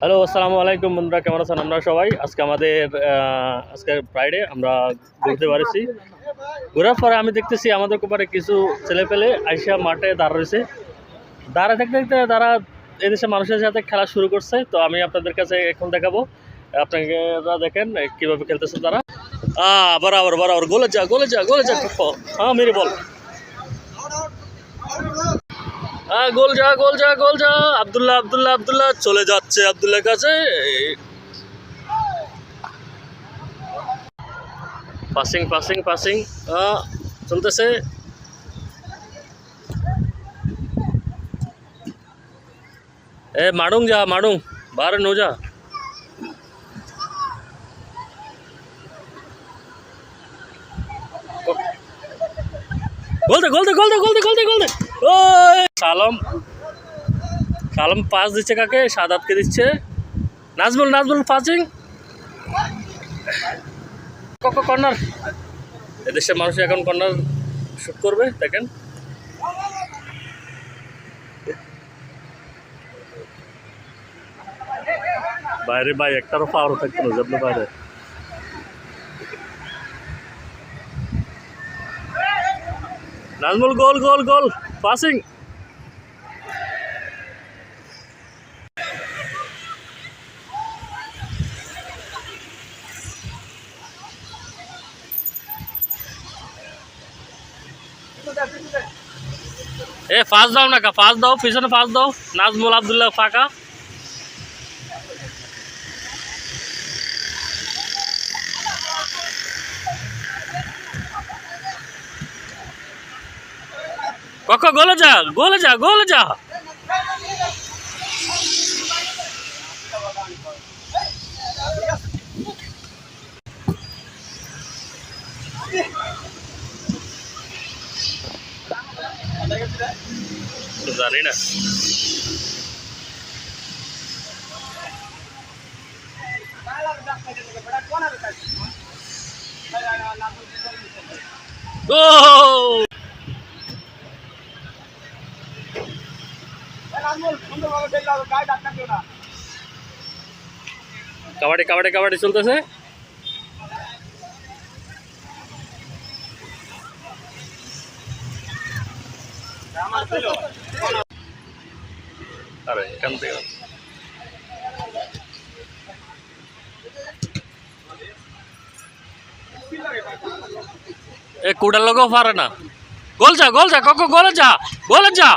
Hello, আসসালামু আলাইকুম বন্ধুরা, কেমন আছেন? আমরা সবাই আজকে ফ্রাইডে আমরা ঘুরতে পারছি। ঘোরার পরে আমি দেখতেছি আমাদের কোপারে কিছু ছেলে পেলে আইসা মাঠে দাঁড়া রয়েছে। দাঁড়া দেখতে দেখতে তারা এদেশের মানুষের সাথে খেলা শুরু করছে। তো আমি আপনাদের কাছে এখন দেখাবো, আপনারা দেখেন কিভাবে খেলতেছে তারা। বরাবর বরাবর গোলে যা গোলে যা গোলে যা। হ্যাঁ, মেরে বল। গোল যা গোল যা গোল যা। আব্দুল্লাহ আব্দুল্লাহ আব্দুল্লাহ চলে যাচ্ছে আব্দুল্লাহর কাছে। পাসিং পাসিং পাসিং চলতেছে। মাডুং যা মাডুং বারে নো যা। গোল দে গোল দে গোল দে গোল দে গোল দে গোল দে। সালাম সালাম পাস দিচ্ছে কাকে? সাদাতকে দিচ্ছে। নাজমুল নাজমুল পাসিং। কর্নার। এদেশের মানুষ এখন কর্নার শুট করবে, দেখেন। বাইরে ভাই একটারও পাওয়ার থাকতো না যাবো বাইরে। নাজমুল গোল গোল গোল পাসিং। ফাস্ট দাও না, ফাস্ট দাও, পিছনে ফাস্ট দাও। নাজমুল আব্দুল্লাহ ফাঁকা। গোলে যা গোলে যা গোলে যা। জানি না। কাবাডি কাবাডি কাবাডি চলতেছে। আরে এখান থেকে কুড়ার লোকও পারে না। গোল যা গোল যা গোলে যা গোলে যা।